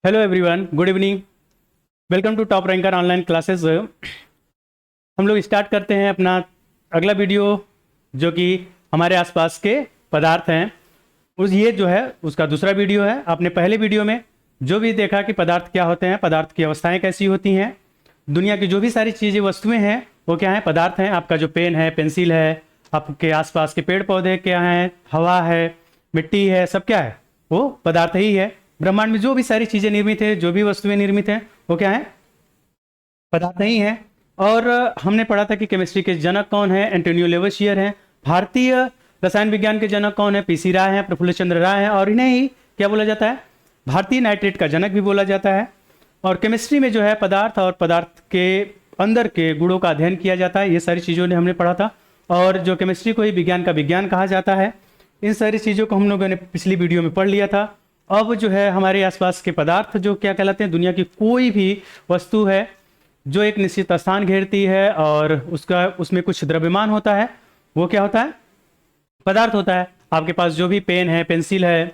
Hello everyone, good evening. Welcome to top ranker online classes. हम लोग start करते हैं अपना अगला वीडियो, जो कि हमारे आसपास के पदार्थ हैं। उस ये जो है उसका दूसरा वीडियो है। आपने पहले वीडियो में जो भी देखा कि पदार्थ क्या होते हैं, पदार्थ की अवस्थाएं कैसी होती हैं, दुनिया की जो भी सारी चीज़ें वस्तुएं हैं वो क्या हैं, पदार्थ हैं। आपका जो पेन है, पेंसिल है, आपके आसपास के पेड़ पौधे क्या हैं, हवा है, मिट्टी है, सब क्या है, वो पदार्थ ही है। ब्रह्मांड में जो भी सारी चीज़ें निर्मित है, जो भी वस्तुएं निर्मित हैं, वो क्या है, पदार्थ ही हैं। और हमने पढ़ा था कि केमिस्ट्री के जनक कौन है, एंटोनियो लेवोसियर हैं। भारतीय रसायन विज्ञान के जनक कौन है, पीसी राय हैं, प्रफुल्ल चंद्र राय हैं। और इन्हें ही क्या बोला जाता है, भारतीय नाइट्रेट का जनक भी बोला जाता है। और केमिस्ट्री में जो है पदार्थ और पदार्थ के अंदर के गुणों का अध्ययन किया जाता है। ये सारी चीज़ों ने हमने पढ़ा था। और जो केमिस्ट्री को ही विज्ञान का विज्ञान कहा जाता है, इन सारी चीज़ों को हम लोगों ने पिछली वीडियो में पढ़ लिया था। अब जो है हमारे आसपास के पदार्थ जो क्या कहलाते हैं, दुनिया की कोई भी वस्तु है जो एक निश्चित स्थान घेरती है और उसमें कुछ द्रव्यमान होता है, वो क्या होता है, पदार्थ होता है। आपके पास जो भी पेन है, पेंसिल है,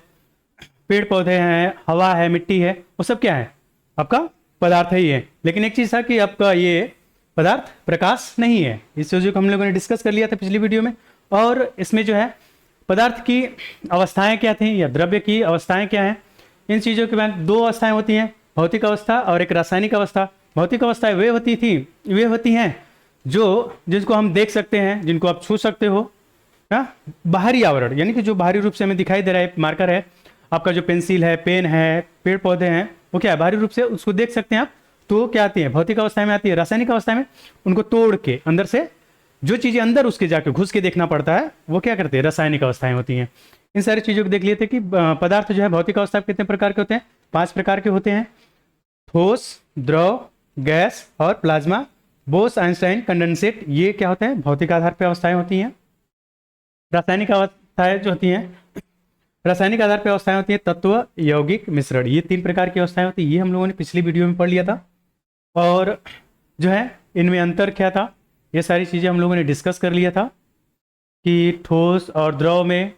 पेड़ पौधे हैं, हवा है, मिट्टी है, वो सब क्या है, आपका पदार्थ ही है। लेकिन एक चीज़ था कि आपका ये पदार्थ प्रकाश नहीं है। इस चीज़ों को हम लोगों ने डिस्कस कर लिया था पिछली वीडियो में। और इसमें जो है पदार्थ की अवस्थाएं क्या थी, या द्रव्य की अवस्थाएं क्या हैं, इन चीज़ों के बाद दो अवस्थाएं होती हैं, भौतिक अवस्था और एक रासायनिक अवस्था। भौतिक अवस्थाएं वे होती हैं जिनको हम देख सकते हैं, जिनको आप छू सकते हो। बाहरी आवरण, यानी कि जो बाहरी रूप से हमें दिखाई दे रहा है, मार्कर है, आपका जो पेंसिल है, पेन है, पेड़ पौधे हैं, वो क्या है, बाहरी रूप से उसको देख सकते हैं आप। तो क्या आती है, भौतिक अवस्था में आती है। रासायनिक अवस्था में उनको तोड़ के अंदर से जो चीज़ें अंदर उसके जाके घुस के देखना पड़ता है, वो क्या करते हैं, रासायनिक अवस्थाएं होती हैं। इन सारी चीज़ों को देख लिए थे कि पदार्थ जो है भौतिक अवस्था में कितने प्रकार के होते हैं, 5 प्रकार के होते हैं: ठोस, द्रव, गैस और प्लाज्मा। बोस, आइंस्टाइन, कंडेंसेट, ये क्या होते हैं, भौतिक आधार पर अवस्थाएं होती हैं। रासायनिक अवस्थाएं जो होती हैं, रासायनिक आधार पर अवस्थाएं होती हैं तत्व, यौगिक, मिश्रण। ये 3 प्रकार की अवस्थाएं होती हैं। ये हम लोगों ने पिछली वीडियो में पढ़ लिया था। और जो है इनमें अंतर क्या था, ये सारी चीज़ें हम लोगों ने डिस्कस कर लिया था कि ठोस और द्रव में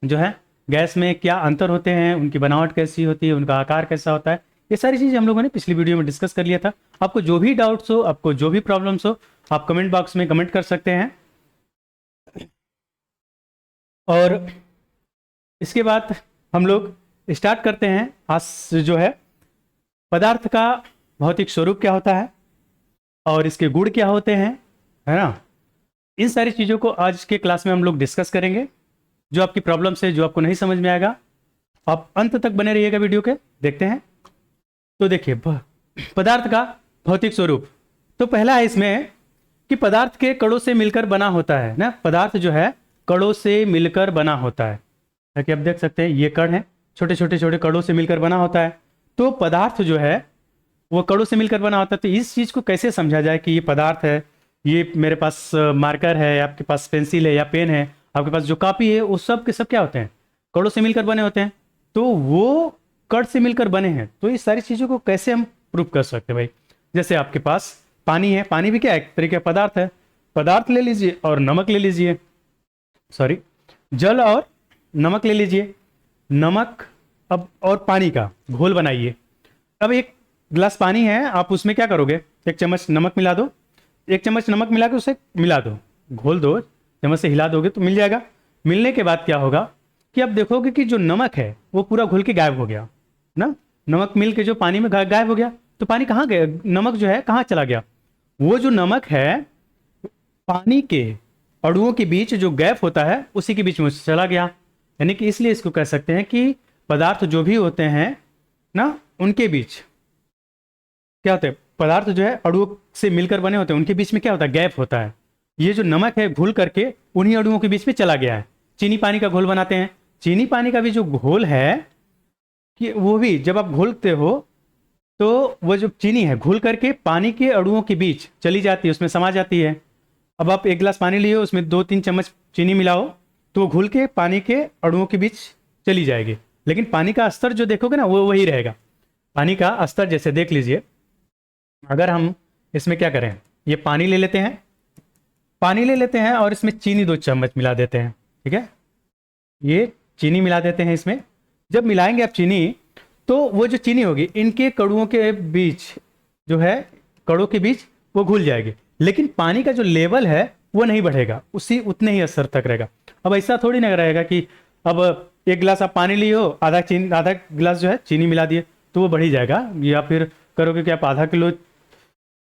जो है, गैस में क्या अंतर होते हैं, उनकी बनावट कैसी होती है, उनका आकार कैसा होता है। ये सारी चीज़ें हम लोगों ने पिछली वीडियो में डिस्कस कर लिया था। आपको जो भी डाउट्स हो, आपको जो भी प्रॉब्लम्स हो, आप कमेंट बॉक्स में कमेंट कर सकते हैं। और इसके बाद हम लोग स्टार्ट करते हैं। आज जो है पदार्थ का भौतिक स्वरूप क्या होता है और इसके गुण क्या होते हैं, है ना। इन सारी चीज़ों को आज के क्लास में हम लोग डिस्कस करेंगे। जो आपकी प्रॉब्लम्स है, जो आपको नहीं समझ में आएगा, आप अंत तक बने रहिएगा वीडियो के। देखते हैं। तो देखिए, पदार्थ का भौतिक स्वरूप। तो पहला है इसमें कि पदार्थ के कणों से मिलकर बना होता है ना। पदार्थ जो है कणों से मिलकर बना होता है, ताकि आप देख सकते हैं ये कण है, छोटे छोटे छोटे कणों से मिलकर बना होता है। तो पदार्थ जो है वो कणों से मिलकर बना होता है। तो इस चीज़ को कैसे समझा जाए कि ये पदार्थ है, ये मेरे पास मार्कर है, आपके पास पेंसिल है या पेन है, आपके पास जो कॉपी है, वो सब के सब क्या होते हैं, कणों से मिलकर बने होते हैं। तो वो कण से मिलकर बने हैं। तो इस सारी चीज़ों को कैसे हम प्रूव कर सकते हैं भाई। जैसे आपके पास पानी है, पानी भी क्या है, एक तरीके का पदार्थ है। पदार्थ ले लीजिए और नमक ले लीजिए, सॉरी, जल और नमक ले लीजिए। नमक अब और पानी का घोल बनाइए। अब एक गिलास पानी है, आप उसमें क्या करोगे, 1 चम्मच नमक मिला दो। 1 चम्मच नमक मिला के उसे मिला दो, घोल दो, चम्मच से हिला दोगे तो मिल जाएगा। मिलने के बाद क्या होगा कि अब देखोगे कि जो नमक है वो पूरा घुल के गायब हो गया ना। नमक मिल के जो पानी में गायब हो गया, तो पानी कहाँ गया, नमक जो है कहाँ चला गया। वो जो नमक है पानी के अणुओं के बीच जो गैप होता है उसी के बीच में चला गया। यानी कि इसलिए इसको कह सकते हैं कि पदार्थ जो भी होते हैं ना, उनके बीच क्या होता है, पदार्थ जो है अणुओं से मिलकर बने होते हैं, उनके बीच में क्या होता है, गैप होता है। ये जो नमक है घुल करके उन्हीं अणुओं के बीच में चला गया है। चीनी पानी का घोल बनाते हैं, चीनी पानी का भी जो घोल है कि वो भी जब आप घोलते हो तो वो जो चीनी है घुल करके पानी के अणुओं के बीच चली जाती है, उसमें समा जाती है। अब आप 1 गिलास पानी लिए, उसमें 2-3 चम्मच चीनी मिलाओ, तो घुल के पानी के अणुओं के बीच चली जाएगी। लेकिन पानी का स्तर जो देखोगे ना, वो वही रहेगा। पानी का स्तर जैसे देख लीजिए, अगर हम इसमें क्या करें, ये पानी ले लेते हैं, पानी ले लेते हैं और इसमें चीनी 2 चम्मच मिला देते हैं, ठीक है। ये चीनी मिला देते हैं इसमें। जब मिलाएंगे आप चीनी, तो वो जो चीनी होगी इनके कड़ुओं के बीच जो है, कड़ों के बीच वो घुल जाएगी, लेकिन पानी का जो लेवल है वो नहीं बढ़ेगा, उसी उतने ही स्तर तक रहेगा। अब ऐसा थोड़ी ना रहेगा कि अब एक गिलास आप पानी लिए हो, आधा गिलास जो है चीनी मिला दिए तो वो बढ़ ही जाएगा, या फिर करोगे कि आप आधा किलो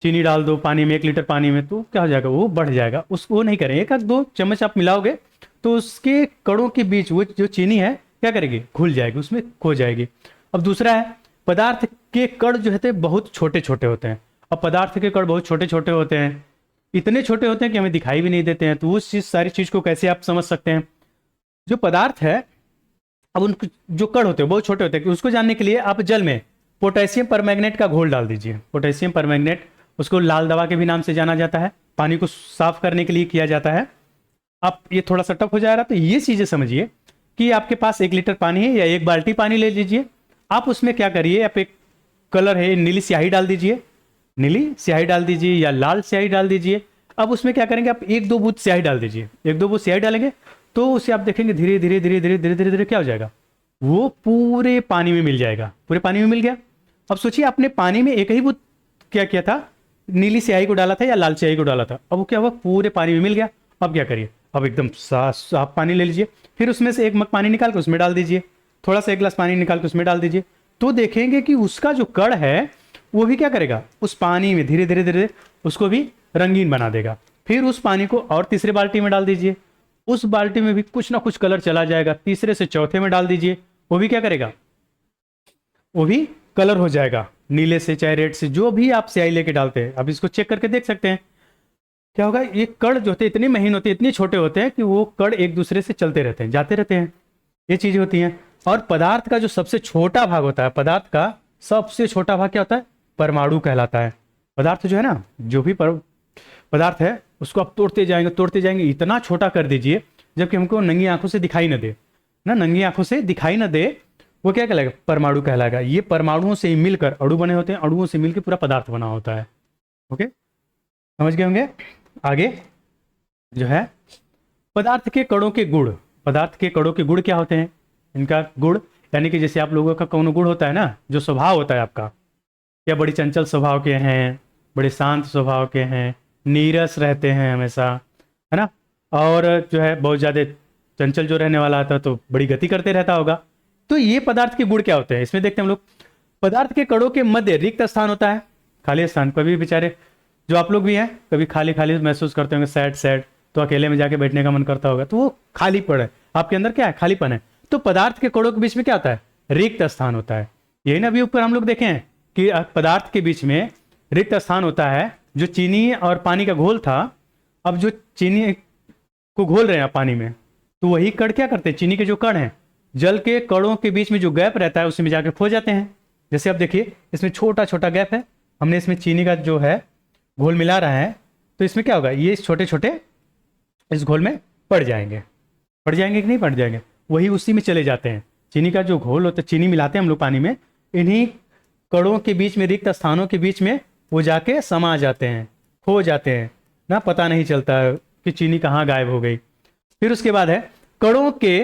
चीनी डाल दो पानी में, 1 लीटर पानी में, तो क्या हो जाएगा, वो बढ़ जाएगा। वो नहीं करें, 1-2 चम्मच आप मिलाओगे तो उसके कड़ों के बीच वो जो चीनी है क्या करेगी, घुल जाएगी, उसमें खो जाएगी। अब दूसरा है, पदार्थ के कण जो है बहुत छोटे छोटे होते हैं। अब पदार्थ के कण बहुत छोटे छोटे होते हैं, इतने छोटे होते हैं कि हमें दिखाई भी नहीं देते हैं। तो उस चीज सारी चीज को कैसे आप समझ सकते हैं, जो पदार्थ है, अब उन जो कण होते हैं बहुत छोटे होते हैं, उसको जानने के लिए आप जल में पोटेशियम परमैंगनेट का घोल डाल दीजिए। पोटेशियम परमैंगनेट, उसको लाल दवा के भी नाम से जाना जाता है, पानी को साफ करने के लिए किया जाता है। आप ये थोड़ा सा टफ हो जा रहा, तो ये चीजें समझिए कि आपके पास 1 लीटर पानी है या 1 बाल्टी पानी ले लीजिए, आप उसमें क्या करिए, आप एक कलर है नीली स्याही डाल दीजिए, नीली स्याही डाल दीजिए या लाल स्याही डाल दीजिए। अब उसमें क्या करेंगे, आप 1-2 बूंद स्याही डाल दीजिए, 1-2 बूंद स्याही डालेंगे तो उसे आप देखेंगे धीरे धीरे धीरे धीरे धीरे धीरे धीरे क्या हो जाएगा, वो पूरे पानी में मिल जाएगा, पूरे पानी में मिल गया। अब सोचिए आपने पानी में एक ही बूंद क्या किया था, नीली स्याही को डाला था या लाल स्याही को डाला था, अब वो क्या हुआ, पूरे पानी में मिल गया। अब क्या करिए, अब एकदम साफ पानी ले लीजिए, फिर उसमें से 1 मग पानी निकाल कर उसमें डाल दीजिए, थोड़ा सा 1 गिलास पानी निकाल कर उसमें डाल दीजिए, तो देखेंगे कि उसका जो कण है वो भी क्या करेगा, उस पानी में धीरे धीरे धीरे उसको भी रंगीन बना देगा। फिर उस पानी को और तीसरे बाल्टी में डाल दीजिए, उस बाल्टी में भी कुछ ना कुछ कलर चला जाएगा, तीसरे से चौथे में डाल दीजिए, वो भी क्या करेगा, वो भी कलर हो जाएगा, नीले से चाहे रेड से, जो भी आप स्याही लेके डालते हैं। अब इसको चेक करके देख सकते हैं क्या होगा, ये कण जो होते हैं इतने महीन होते हैं, इतने छोटे होते हैं कि वो कण एक दूसरे से चलते रहते हैं, जाते रहते हैं, ये चीजें होती हैं। और पदार्थ का जो सबसे छोटा भाग होता है, पदार्थ का सबसे छोटा भाग क्या होता है, परमाणु कहलाता है। पदार्थ जो है ना, जो भी पदार्थ है उसको आप तोड़ते जाएंगे, इतना छोटा कर दीजिए जबकि हमको नंगी आंखों से दिखाई न दे, ना नंगी आंखों से दिखाई न दे, वो क्या कहलाएगा, परमाणु कहलाएगा। ये परमाणुओं से ही मिलकर अणु बने होते हैं, अणुओं से मिलकर पूरा पदार्थ बना होता है। ओके, समझ गए होंगे। आगे जो है पदार्थ के कणों के गुण, पदार्थ के कणों के गुण क्या होते हैं, इनका गुण यानी कि जैसे आप लोगों का कौन गुण होता है ना, जो स्वभाव होता है आपका, या बड़ी चंचल स्वभाव के हैं, बड़े शांत स्वभाव के हैं, नीरस रहते हैं हमेशा, है ना, और जो है बहुत ज़्यादा चंचल जो रहने वाला आता है तो बड़ी गति करते रहता होगा। तो ये पदार्थ के गुण क्या होते हैं, इसमें देखते हैं हम लोग। पदार्थ के कणों के मध्य रिक्त स्थान होता है, खाली स्थान। कभी बेचारे जो आप लोग भी हैं कभी खाली खाली महसूस करते होंगे, सैड, तो अकेले में जाके बैठने का मन करता होगा, तो वो खाली पड़ है, आपके अंदर क्या है, खालीपन है। तो पदार्थ के कणों के बीच में क्या होता है, रिक्त स्थान होता है। यही ना अभी ऊपर हम लोग देखे हैं कि पदार्थ के बीच में रिक्त स्थान होता है। जो चीनी और पानी का घोल था, अब जो चीनी को घोल रहे हैं आप पानी में, तो वही कण क्या करते हैं, चीनी के जो कण हैं, जल के कणों के बीच में जो गैप रहता है उसमें जाके खो जाते हैं। जैसे आप देखिए इसमें छोटा छोटा गैप है, हमने इसमें चीनी का जो है घोल मिला रहा है, तो इसमें क्या होगा, ये छोटे छोटे इस घोल में पड़ जाएंगे कि नहीं पड़ जाएंगे, वही उसी में चले जाते हैं। चीनी का जो घोल होता है, चीनी मिलाते हैं हम लोग पानी में, इन्हीं कणों के बीच में, रिक्त स्थानों के बीच में वो जाके समा जाते हैं, खो जाते हैं ना, पता नहीं चलता कि चीनी कहाँ गायब हो गई। फिर उसके बाद है कणों के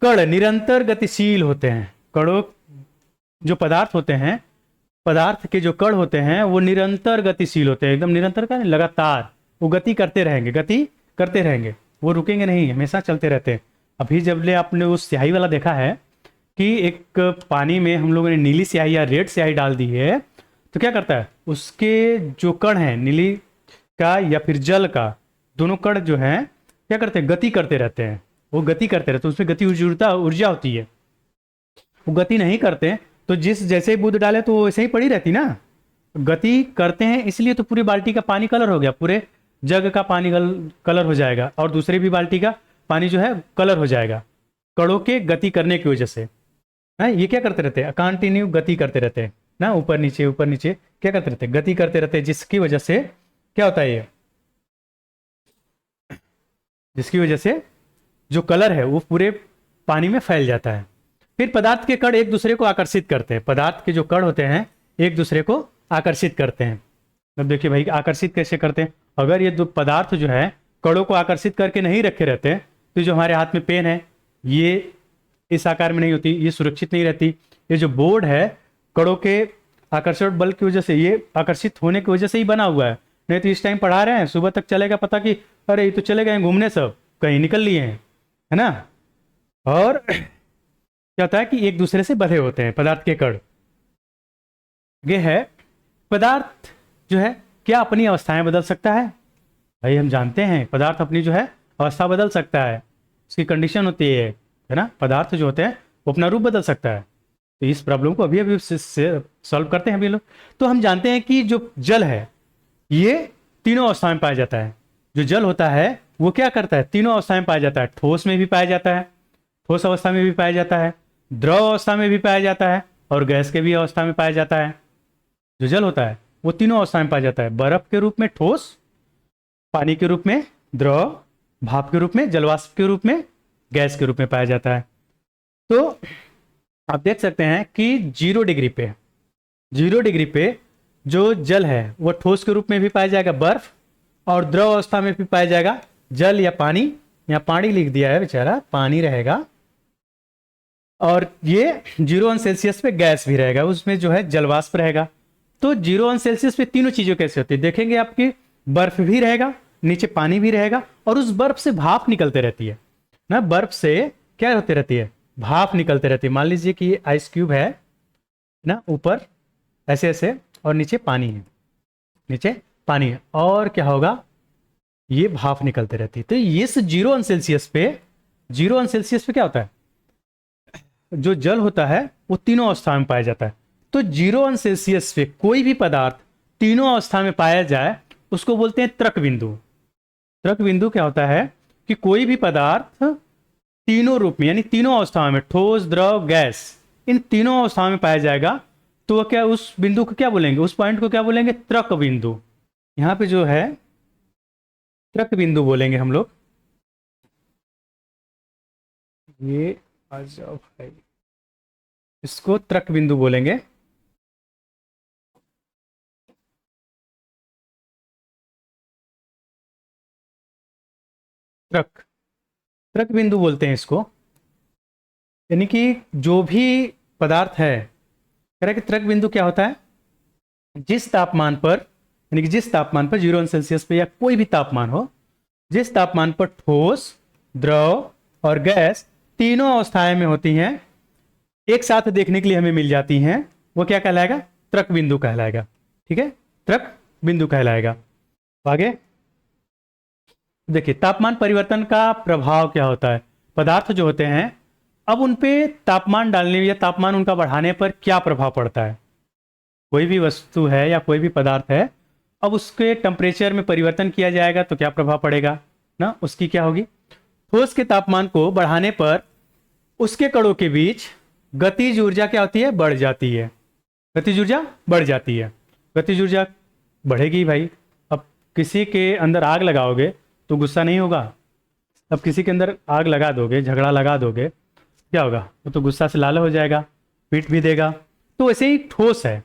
कण निरंतर गतिशील होते हैं। कणों जो पदार्थ होते हैं, पदार्थ के जो कण होते हैं वो निरंतर गतिशील होते हैं, एकदम निरंतर का लगातार वो गति करते रहेंगे, वो रुकेंगे नहीं, हमेशा चलते रहते हैं। अभी जब ले आपने उस स्याही वाला देखा है कि एक पानी में हम लोगों ने नीली स्याही या रेड स्याही डाल दी है, तो क्या करता है, उसके जो कण हैं नीली का या फिर जल का, दोनों कण जो हैं क्या करते हैं, गति करते रहते हैं, वो गति करते रहते हैं, उसमें गति ऊर्जा होती है। वो गति नहीं करते तो जिस जैसे बूंद डाले तो वो वैसे ही पड़ी रहती ना, गति करते हैं इसलिए तो पूरी बाल्टी का पानी कलर हो गया, पूरे जग का पानी कलर हो जाएगा, और दूसरे भी बाल्टी का पानी जो है कलर हो जाएगा, कणों के गति करने की वजह से। है ये क्या करते रहते हैं, कंटिन्यू गति करते रहते हैं ना, ऊपर नीचे क्या करते रहते हैं, गति करते रहते हैं, जिसकी वजह से क्या होता है, ये जिसकी वजह से जो कलर है वो पूरे पानी में फैल जाता है। फिर पदार्थ के कण एक दूसरे को आकर्षित करते हैं, पदार्थ के जो कण होते हैं एक दूसरे को आकर्षित करते हैं। अब देखिए भाई आकर्षित कैसे करते हैं, अगर ये दो पदार्थ जो है कणों को आकर्षित करके नहीं रखे रहते हैं, तो जो हमारे हाथ में पेन है ये इस आकार में नहीं होती, ये सुरक्षित नहीं रहती, ये जो बोर्ड है कणों के आकर्षण बल की वजह से, ये आकर्षित होने की वजह से ही बना हुआ है। नहीं तो इस टाइम पढ़ा रहे हैं, सुबह तक चलेगा पता कि अरे ये तो चले गए घूमने, सब कहीं निकल लिए हैं, है ना। और क्या होता है कि एक दूसरे से बंधे होते हैं पदार्थ के कण। ये है पदार्थ जो है क्या अपनी अवस्थाएं बदल सकता है? भाई हम जानते हैं पदार्थ अपनी जो है अवस्था बदल सकता है, उसकी कंडीशन होती है ना। पदार्थ जो होते हैं वो अपना रूप बदल सकता है। तो इस प्रॉब्लम को अभी अभी सॉल्व करते हैं अभी लोग। तो हम जानते हैं कि जो जल है ये तीनों अवस्था में पाया जाता है। जो जल होता है वो क्या करता है, तीनों अवस्था में पाया जाता है। ठोस में भी पाया जाता है, ठोस अवस्था में भी पाया जाता है, द्रव अवस्था में भी पाया जाता है, और गैस के भी अवस्था में पाया जाता है। जो जल होता है वो तीनों अवस्था में पाया जाता है, बर्फ के रूप में ठोस, पानी के रूप में द्रव, भाप के रूप में, जलवाष्प के रूप में, गैस के रूप में पाया जाता है। तो आप देख सकते हैं कि 0 डिग्री पे जो जल है वो ठोस के रूप में भी पाया जाएगा बर्फ, और द्रव अवस्था में भी पाया जाएगा जल या पानी। यहाँ पानी लिख दिया है बेचारा, पानी रहेगा। और ये 0 पे गैस भी रहेगा, उसमें जो है जलवाष्प रहेगा। तो 0 पे तीनों चीजें कैसे होती है देखेंगे। आपकी बर्फ भी रहेगा, नीचे पानी भी रहेगा, और उस बर्फ से भाप निकलते रहती है ना। बर्फ से क्या होती रहती है, भाप निकलते रहती है। मान लीजिए कि आइस क्यूब है ना, ऊपर ऐसे ऐसे, और नीचे पानी है, नीचे पानी है, और क्या होगा, ये भाप निकलते रहती है। तो इस 0 पे क्या होता है, जो जल होता है वो तीनों अवस्था में पाया जाता है। तो 0 पे कोई भी पदार्थ तीनों अवस्था में पाया जाए उसको बोलते हैं तृक बिंदु। तृक बिंदु क्या होता है कि कोई भी पदार्थ तीनों रूप में, यानी तीनों अवस्थाओं में, ठोस, द्रव, गैस, इन तीनों अवस्थाओं में पाया जाएगा, तो वह क्या, उस बिंदु को क्या बोलेंगे, उस पॉइंट को क्या बोलेंगे, तृक बिंदु। यहां पे जो है तृक बिंदु बोलेंगे हम लोग। ये आ जाओ भाई, इसको तृक बिंदु बोलेंगे। तृक तृक बिंदु बोलते हैं इसको। यानी कि जो भी पदार्थ है, कह रहा है कि तृक बिंदु क्या होता है, जिस तापमान पर, यानी कि जिस तापमान पर 0 पे या कोई भी तापमान हो, जिस तापमान पर ठोस, द्रव और गैस तीनों अवस्थाएं में होती हैं, एक साथ देखने के लिए हमें मिल जाती हैं, वो क्या कहलाएगा, तृक बिंदु कहलाएगा। ठीक है, तृक बिंदु कहलाएगा। आगे देखिए तापमान परिवर्तन का प्रभाव क्या होता है। पदार्थ जो होते हैं, अब उन पे तापमान डालने या तापमान उनका बढ़ाने पर क्या प्रभाव पड़ता है। कोई भी वस्तु है या कोई भी पदार्थ है, अब उसके टेम्परेचर में परिवर्तन किया जाएगा तो क्या प्रभाव पड़ेगा ना, उसकी क्या होगी। ठोस के तापमान को बढ़ाने पर उसके कणों के बीच गतिज ऊर्जा क्या होती है, बढ़ जाती है। गतिज ऊर्जा बढ़ जाती है। गतिज ऊर्जा बढ़ेगी भाई। अब किसी के अंदर आग लगाओगे तो गुस्सा नहीं होगा। अब किसी के अंदर आग लगा दोगे, झगड़ा लगा दोगे, क्या होगा, वो तो गुस्सा से लाल हो जाएगा, पीट भी देगा। तो वैसे ही ठोस है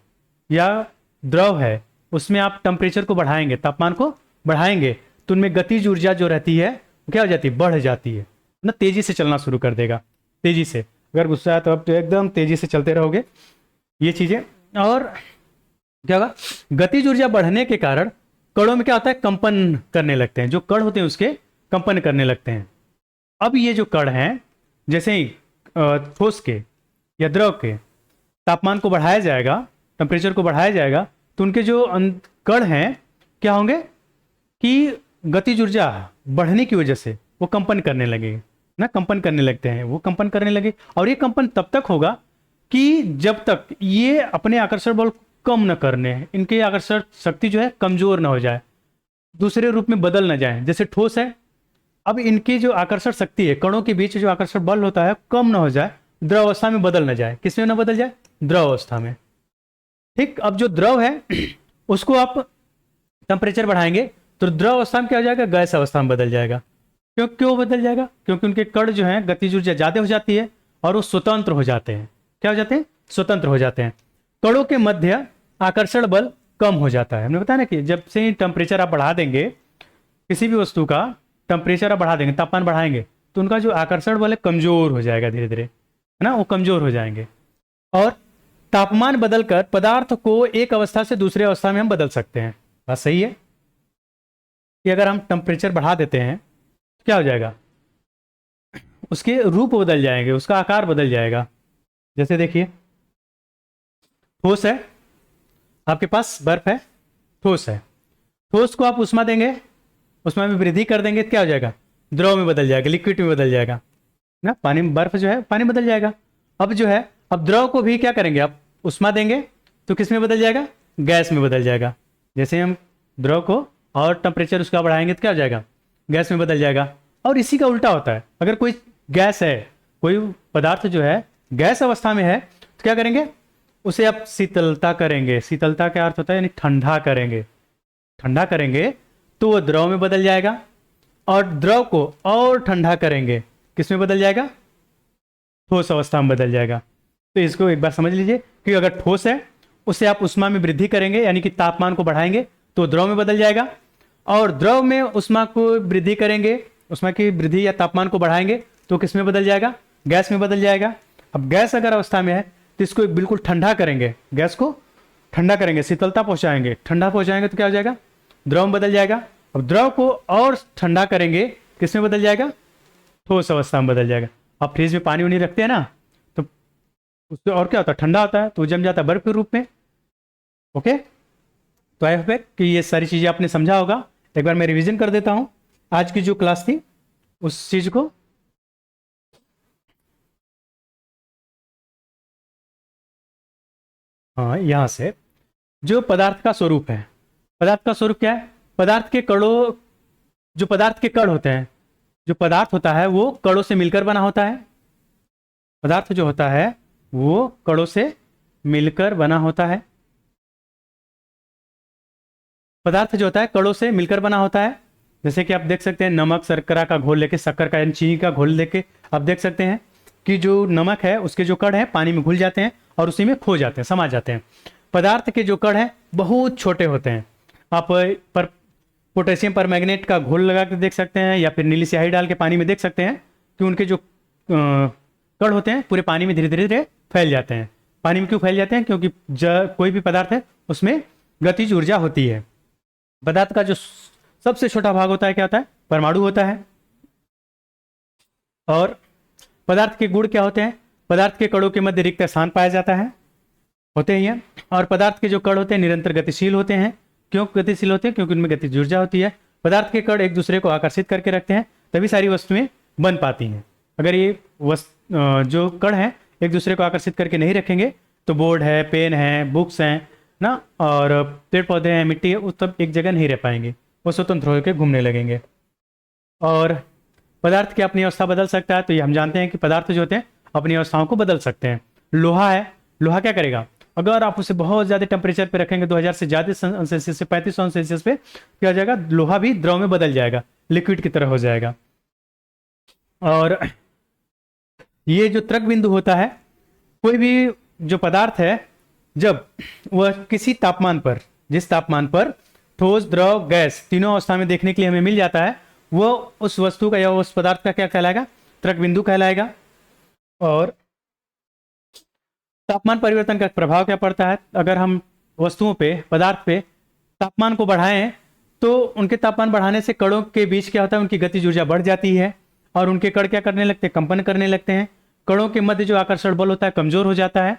या द्रव है, उसमें आप टेम्परेचर को बढ़ाएंगे, तापमान को बढ़ाएंगे, तो उनमें गतिज ऊर्जा जो रहती है वो क्या हो जाती है, बढ़ जाती है ना, तेजी से चलना शुरू कर देगा, तेजी से। अगर गुस्सा है तो अब तो एकदम तेजी से चलते रहोगे ये चीजें। और क्या होगा, गतिज ऊर्जा बढ़ने के कारण कणों में क्या होता है, कंपन करने लगते हैं। जो कण होते हैं उसके कंपन करने लगते हैं। अब ये जो कण हैं, जैसे ही ठोस के या द्रव के तापमान को बढ़ाया जाएगा, टेम्परेचर को बढ़ाया जाएगा, तो उनके जो कण हैं क्या होंगे कि गतिज ऊर्जा बढ़ने की वजह से वो कंपन करने लगेंगे ना, कंपन करने लगते हैं, वो कंपन करने लगे। और ये कंपन तब तक होगा कि जब तक ये अपने आकर्षण बल कम न करने, इनके आकर्षण शक्ति जो है कमजोर ना हो जाए, दूसरे रूप में बदल न जाए। जैसे ठोस है, अब इनकी जो आकर्षण शक्ति है, कणों के बीच जो आकर्षण बल होता है कम ना हो जाए, द्रव अवस्था में बदल न जाए। किसमें ना बदल जाए, द्रव अवस्था में। ठीक, अब जो द्रव है उसको आप टेम्परेचर बढ़ाएंगे तो द्रव अवस्था में क्या हो जाएगा, गैस अवस्था में बदल जाएगा। क्यों बदल जाएगा, क्योंकि उनके कण जो है गतिज ऊर्जा ज्यादा हो जाती है और वो स्वतंत्र हो जाते हैं। क्या हो जाते हैं, स्वतंत्र हो जाते हैं। कणों के मध्य आकर्षण बल कम हो जाता है। हमने बताया ना कि जब से टेम्परेचर आप बढ़ा देंगे, किसी भी वस्तु का टेम्परेचर आप बढ़ा देंगे, तापमान बढ़ाएंगे, तो उनका जो आकर्षण बल है कमजोर हो जाएगा धीरे धीरे, है ना, वो कमजोर हो जाएंगे। और तापमान बदलकर पदार्थ को एक अवस्था से दूसरे अवस्था में हम बदल सकते हैं। बात सही है कि अगर हम टेम्परेचर बढ़ा देते हैं तो क्या हो जाएगा, उसके रूप बदल जाएंगे, उसका आकार बदल जाएगा। जैसे देखिए ठोस है, आपके पास बर्फ है, ठोस है, ठोस को आप उष्मा देंगे, उष्मा में वृद्धि कर देंगे तो क्या हो जाएगा, द्रव में बदल जाएगा, लिक्विड में बदल जाएगा ना। पानी में बर्फ जो है पानी बदल जाएगा। अब जो है अब द्रव को भी क्या करेंगे, आप उष्मा देंगे तो किस में बदल जाएगा, गैस में बदल जाएगा। जैसे हम द्रव को और टेम्परेचर उसका बढ़ाएंगे तो क्या हो जाएगा, गैस में बदल जाएगा। और इसी का उल्टा होता है, अगर कोई गैस है, कोई पदार्थ जो है गैस अवस्था में है तो क्या करेंगे, उसे आप शीतलता करेंगे। शीतलता का अर्थ होता है यानी ठंडा करेंगे। ठंडा करेंगे तो वो द्रव में बदल जाएगा, और द्रव को और ठंडा करेंगे किस में बदल जाएगा, ठोस अवस्था में बदल जाएगा। तो इसको एक बार समझ लीजिए कि अगर ठोस है उसे आप उष्मा में वृद्धि करेंगे यानी कि तापमान को बढ़ाएंगे तो द्रव में बदल जाएगा, और द्रव में उष्मा को वृद्धि करेंगे, उष्मा की वृद्धि या तापमान को बढ़ाएंगे तो किस में बदल जाएगा, गैस में बदल जाएगा। अब गैस अगर अवस्था में है तो इसको बिल्कुल ठंडा करेंगे, गैस को ठंडा करेंगे, शीतलता पहुंचाएंगे, ठंडा पहुंचाएंगे तो क्या हो जाएगा, द्रव में बदल जाएगा। अब द्रव को और ठंडा करेंगे किस में बदल जाएगा, ठोस अवस्था में बदल जाएगा। अब फ्रिज में पानी उनी रखते हैं ना तो उससे और क्या होता है, ठंडा होता है तो जम जाता है बर्फ के रूप में। ओके, तो आई होप कि ये सारी चीज़ें आपने समझा होगा। एक बार मैं रिवीजन कर देता हूँ आज की जो क्लास थी उस चीज़ को। हाँ, यहाँ से जो पदार्थ का स्वरूप है, पदार्थ का स्वरूप क्या है, पदार्थ के कणों, जो पदार्थ के कण होते हैं, जो पदार्थ होता है वो कणों से मिलकर बना होता है। पदार्थ जो होता है वो कणों से मिलकर बना होता है। पदार्थ जो होता है कणों से मिलकर बना होता है। जैसे कि आप देख सकते हैं नमक शर्करा का घोल लेके, शक्कर का यानी चीनी का घोल लेके आप देख सकते हैं कि जो नमक है उसके जो कण हैं पानी में घुल जाते हैं और उसी में खो जाते हैं, समा जाते हैं। पदार्थ के जो कण हैं बहुत छोटे होते हैं। आप पर पोटेशियम परमैंगनेट का घोल लगा के देख सकते हैं या फिर नीली स्याही डाल के पानी में देख सकते हैं कि उनके जो कण होते हैं पूरे पानी में धीरे धीरे धीरे फैल जाते हैं। पानी में क्यों फैल जाते हैं, क्योंकि कोई भी पदार्थ है उसमें गतिज ऊर्जा होती है। पदार्थ का जो सबसे छोटा भाग होता है क्या होता है, परमाणु होता है। और पदार्थ के गुण क्या होते हैं, पदार्थ के कणों के मध्य रिक्त स्थान पाया जाता है, होते ही हैं। और पदार्थ के जो कण होते हैं निरंतर गतिशील होते हैं। क्यों गतिशील होते हैं, क्योंकि उनमें गतिज ऊर्जा होती है। पदार्थ के कण एक दूसरे को आकर्षित करके रखते हैं, तभी सारी वस्तुएं बन पाती हैं। अगर ये जो कण हैं एक दूसरे को आकर्षित करके नहीं रखेंगे तो बोर्ड है, पेन है, बुक्स हैं ना, और पेड़ पौधे हैं, मिट्टी है, वो सब एक जगह नहीं रह पाएंगे, वो स्वतंत्र होकर घूमने लगेंगे। और पदार्थ की अपनी अवस्था बदल सकता है, तो ये हम जानते हैं कि पदार्थ जो होते हैं अपनी अवस्थाओं को बदल सकते हैं। लोहा है, लोहा क्या करेगा, अगर आप उसे बहुत ज़्यादा टेम्परेचर पे रखेंगे 2000 से ज़्यादा सेल्सियस से 3500 सेल्सियस पे क्या हो जाएगा, लोहा भी द्रव में बदल जाएगा, लिक्विड की तरह हो जाएगा। और ये जो तृक बिंदु होता है, कोई भी जो पदार्थ है जब वह किसी तापमान पर, जिस तापमान पर ठोस द्रव गैस तीनों अवस्था में देखने के लिए हमें मिल जाता है, वो उस वस्तु का या उस पदार्थ का क्या कहलाएगा, तृक बिंदु कहलाएगा। और तापमान परिवर्तन का प्रभाव क्या पड़ता है, अगर हम वस्तुओं पे, पदार्थ पे तापमान को बढ़ाएं तो उनके तापमान बढ़ाने से कणों के बीच क्या होता है, उनकी गतिज ऊर्जा बढ़ जाती है और उनके कण क्या करने लगते हैं, कंपन करने लगते हैं। कणों के मध्य जो आकर्षण बल होता है कमजोर हो जाता है,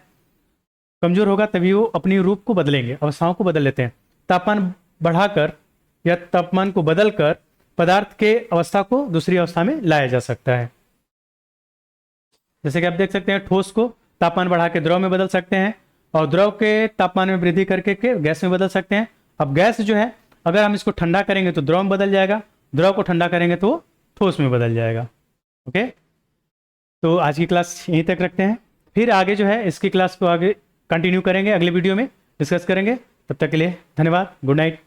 कमजोर होगा तभी वो अपनी रूप को बदलेंगे, अवस्थाओं को बदल लेते हैं। तापमान बढ़ाकर या तापमान को बदलकर पदार्थ के अवस्था को दूसरी अवस्था में लाया जा सकता है। जैसे कि आप देख सकते हैं ठोस को तापमान बढ़ा के द्रव में बदल सकते हैं और द्रव के तापमान में वृद्धि करके गैस में बदल सकते हैं। अब गैस जो है अगर हम इसको ठंडा करेंगे तो द्रव में बदल जाएगा, द्रव को ठंडा करेंगे तो ठोस में बदल जाएगा। ओके, तो आज की क्लास यहीं तक रखते हैं, फिर आगे जो है इसकी क्लास को आगे कंटिन्यू करेंगे, अगले वीडियो में डिस्कस करेंगे। तब तक के लिए धन्यवाद, गुड नाइट।